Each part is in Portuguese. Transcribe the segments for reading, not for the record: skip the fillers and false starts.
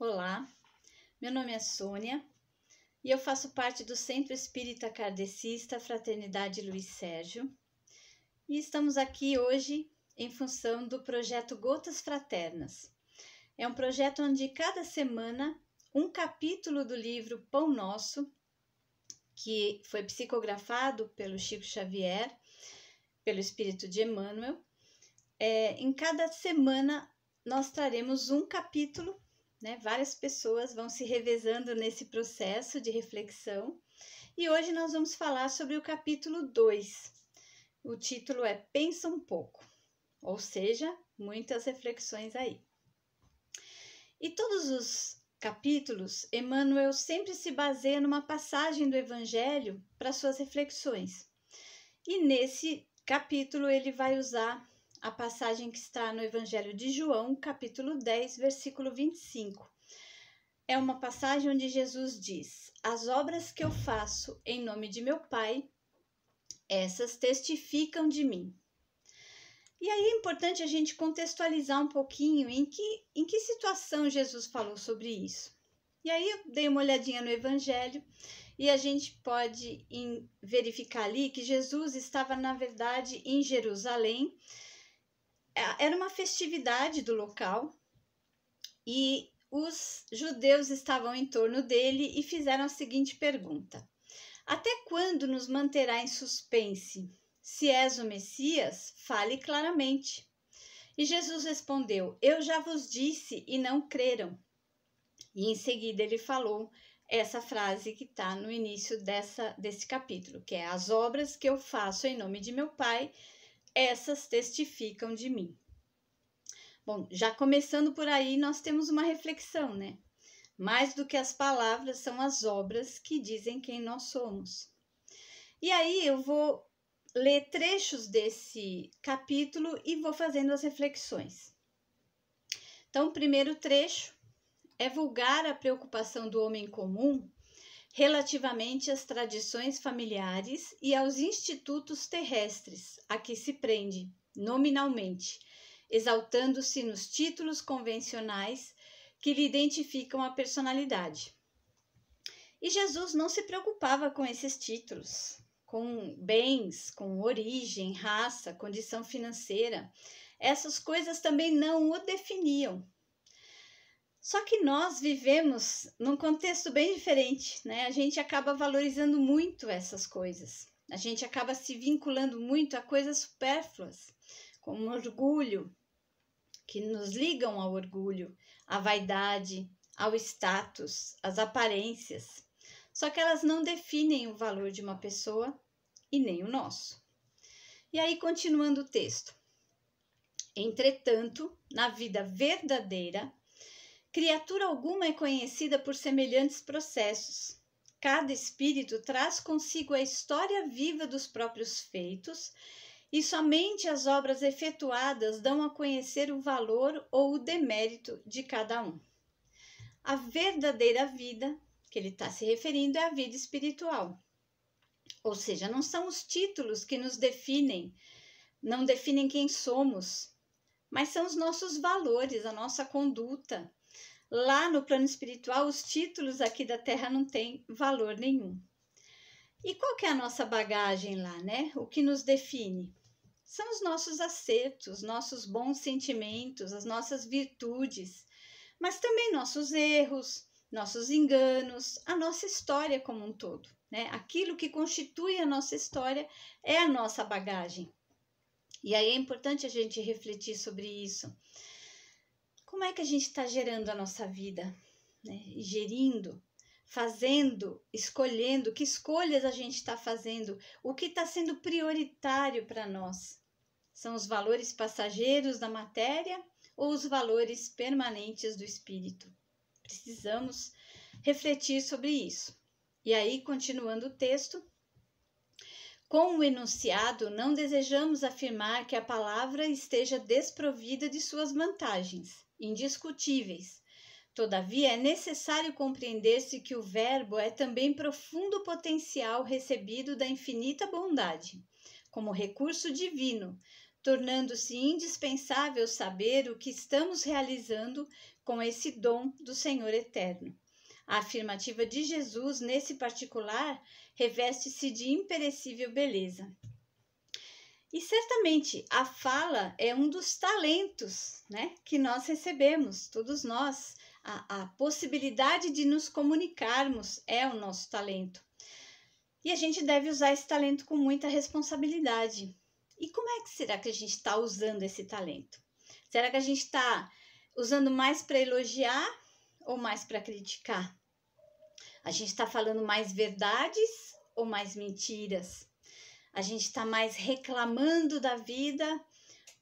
Olá, meu nome é Sônia e eu faço parte do Centro Espírita Kardecista Fraternidade Luiz Sérgio e estamos aqui hoje em função do projeto Gotas Fraternas. É um projeto onde cada semana um capítulo do livro Pão Nosso, que foi psicografado pelo Chico Xavier, pelo Espírito de Emmanuel, em cada semana nós traremos um capítulo. Várias pessoas vão se revezando nesse processo de reflexão e hoje nós vamos falar sobre o capítulo 2. O título é Pensa um pouco, ou seja, muitas reflexões aí. E todos os capítulos, Emmanuel sempre se baseia numa passagem do Evangelho para suas reflexões. E nesse capítulo ele vai usar a passagem que está no Evangelho de João, capítulo 10, versículo 25. É uma passagem onde Jesus diz: as obras que eu faço em nome de meu Pai, essas testificam de mim. E aí é importante a gente contextualizar um pouquinho em que situação Jesus falou sobre isso. E aí eu dei uma olhadinha no Evangelho e a gente pode verificar ali que Jesus estava, na verdade, em Jerusalém. Era uma festividade do local e os judeus estavam em torno dele e fizeram a seguinte pergunta: até quando nos manterá em suspense? Se és o Messias, fale claramente. E Jesus respondeu: eu já vos disse e não creram. E em seguida ele falou essa frase que está no início desse capítulo, que é: as obras que eu faço em nome de meu Pai, essas testificam de mim. Bom, já começando por aí, nós temos uma reflexão, né? Mais do que as palavras, são as obras que dizem quem nós somos. E aí eu vou ler trechos desse capítulo e vou fazendo as reflexões. Então, o primeiro trecho é vulgar a preocupação do homem comum relativamente às tradições familiares e aos institutos terrestres a que se prende, nominalmente, exaltando-se nos títulos convencionais que lhe identificam a personalidade. E Jesus não se preocupava com esses títulos, com bens, com origem, raça, condição financeira. Essas coisas também não o definiam. Só que nós vivemos num contexto bem diferente, né? A gente acaba valorizando muito essas coisas. A gente acaba se vinculando muito a coisas supérfluas, como orgulho, que nos ligam ao orgulho, à vaidade, ao status, às aparências. Só que elas não definem o valor de uma pessoa e nem o nosso. E aí, continuando o texto. Entretanto, na vida verdadeira, criatura alguma é conhecida por semelhantes processos. Cada espírito traz consigo a história viva dos próprios feitos e somente as obras efetuadas dão a conhecer o valor ou o demérito de cada um. A verdadeira vida que ele está se referindo é a vida espiritual. Ou seja, não são os títulos que nos definem, não definem quem somos, mas são os nossos valores, a nossa conduta. Lá no plano espiritual, os títulos aqui da Terra não têm valor nenhum. E qual que é a nossa bagagem lá, né? O que nos define? São os nossos acertos, nossos bons sentimentos, as nossas virtudes, mas também nossos erros, nossos enganos, a nossa história como um todo, né? Aquilo que constitui a nossa história é a nossa bagagem. E aí é importante a gente refletir sobre isso. Como é que a gente está gerando a nossa vida, né? Gerindo, fazendo, escolhendo, que escolhas a gente está fazendo, o que está sendo prioritário para nós? São os valores passageiros da matéria ou os valores permanentes do espírito? Precisamos refletir sobre isso. E aí, continuando o texto, com o enunciado, não desejamos afirmar que a palavra esteja desprovida de suas vantagens, indiscutíveis. Todavia, é necessário compreender-se que o verbo é também profundo potencial recebido da infinita bondade, como recurso divino, tornando-se indispensável saber o que estamos realizando com esse dom do Senhor eterno. A afirmativa de Jesus, nesse particular, reveste-se de imperecível beleza. E certamente a fala é um dos talentos, né, que nós recebemos, todos nós. A possibilidade de nos comunicarmos é o nosso talento. E a gente deve usar esse talento com muita responsabilidade. E como é que será que a gente está usando esse talento? Será que a gente está usando mais para elogiar ou mais para criticar? A gente está falando mais verdades ou mais mentiras? A gente está mais reclamando da vida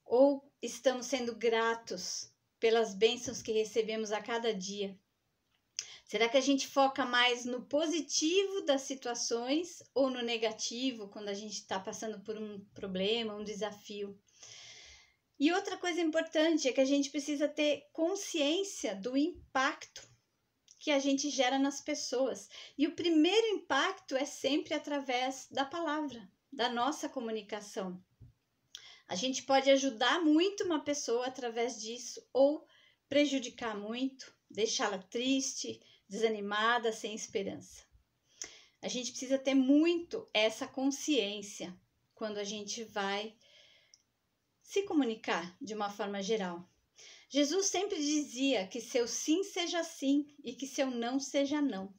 ou estamos sendo gratos pelas bênçãos que recebemos a cada dia? Será que a gente foca mais no positivo das situações ou no negativo, quando a gente está passando por um problema, um desafio? E outra coisa importante é que a gente precisa ter consciência do impacto que a gente gera nas pessoas. E o primeiro impacto é sempre através da palavra, da nossa comunicação. A gente pode ajudar muito uma pessoa através disso ou prejudicar muito, deixá-la triste, desanimada, sem esperança. A gente precisa ter muito essa consciência quando a gente vai se comunicar de uma forma geral. Jesus sempre dizia que seu sim seja sim e que seu não seja não.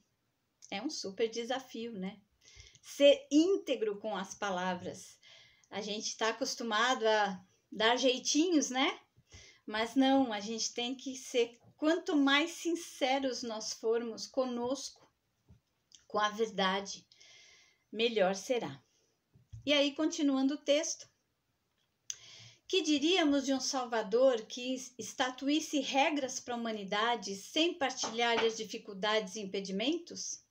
É um super desafio, né? Ser íntegro com as palavras. A gente está acostumado a dar jeitinhos, né? Mas não, a gente tem que ser, quanto mais sinceros nós formos conosco, com a verdade, melhor será. E aí, continuando o texto, que diríamos de um Salvador que estatuísse regras para a humanidade sem partilhar as dificuldades e impedimentos?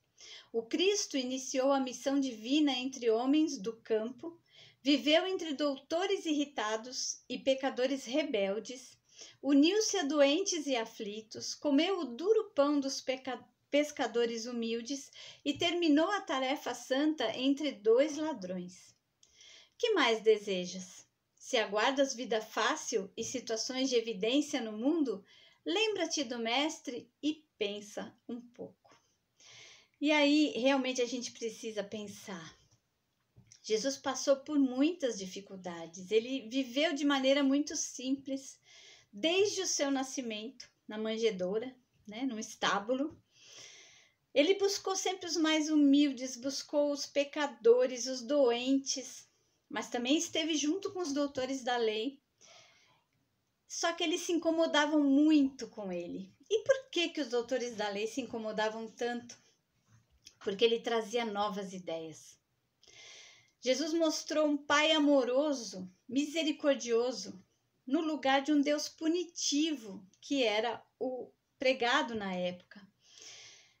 O Cristo iniciou a missão divina entre homens do campo, viveu entre doutores irritados e pecadores rebeldes, uniu-se a doentes e aflitos, comeu o duro pão dos pescadores humildes e terminou a tarefa santa entre 2 ladrões. Que mais desejas? Se aguardas vida fácil e situações de evidência no mundo, lembra-te do Mestre e pensa um pouco. E aí, realmente a gente precisa pensar. Jesus passou por muitas dificuldades. Ele viveu de maneira muito simples, desde o seu nascimento, na manjedoura, né, no estábulo. Ele buscou sempre os mais humildes, buscou os pecadores, os doentes, mas também esteve junto com os doutores da lei. Só que eles se incomodavam muito com ele. E por que os doutores da lei se incomodavam tanto? Porque ele trazia novas ideias. Jesus mostrou um Pai amoroso, misericordioso, no lugar de um Deus punitivo, que era o pregado na época.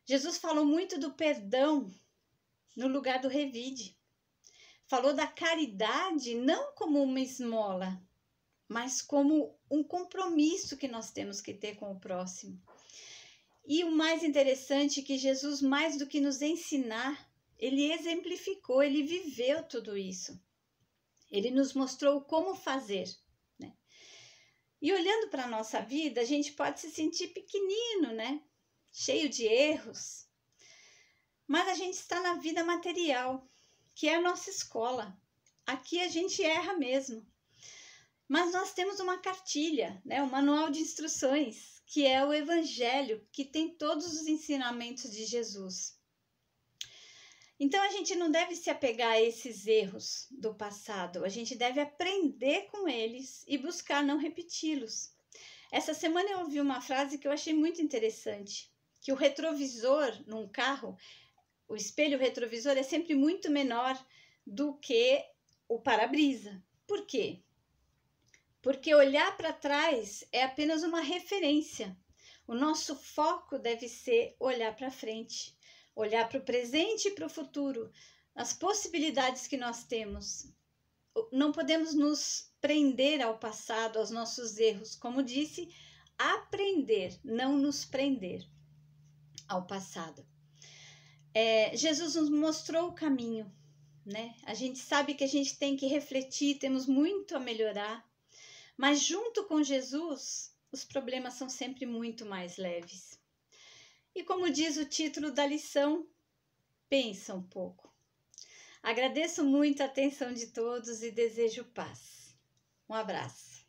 Jesus falou muito do perdão no lugar do revide. Falou da caridade não como uma esmola, mas como um compromisso que nós temos que ter com o próximo. E o mais interessante é que Jesus, mais do que nos ensinar, ele exemplificou, ele viveu tudo isso. Ele nos mostrou como fazer, né? E olhando para a nossa vida, a gente pode se sentir pequenino, né? Cheio de erros. Mas a gente está na vida material, que é a nossa escola. Aqui a gente erra mesmo. Mas nós temos uma cartilha, né? Um manual de instruções, que é o Evangelho, que tem todos os ensinamentos de Jesus. Então, a gente não deve se apegar a esses erros do passado. A gente deve aprender com eles e buscar não repeti-los. Essa semana eu ouvi uma frase que eu achei muito interessante, que o retrovisor num carro, o espelho retrovisor é sempre muito menor do que o para-brisa. Por quê? Porque olhar para trás é apenas uma referência. O nosso foco deve ser olhar para frente, olhar para o presente e para o futuro, as possibilidades que nós temos. Não podemos nos prender ao passado, aos nossos erros. Como disse, aprender, não nos prender ao passado. Jesus nos mostrou o caminho, né? A gente sabe que a gente tem que refletir, temos muito a melhorar, mas junto com Jesus, os problemas são sempre muito mais leves. E como diz o título da lição, pensa um pouco. Agradeço muito a atenção de todos e desejo paz. Um abraço.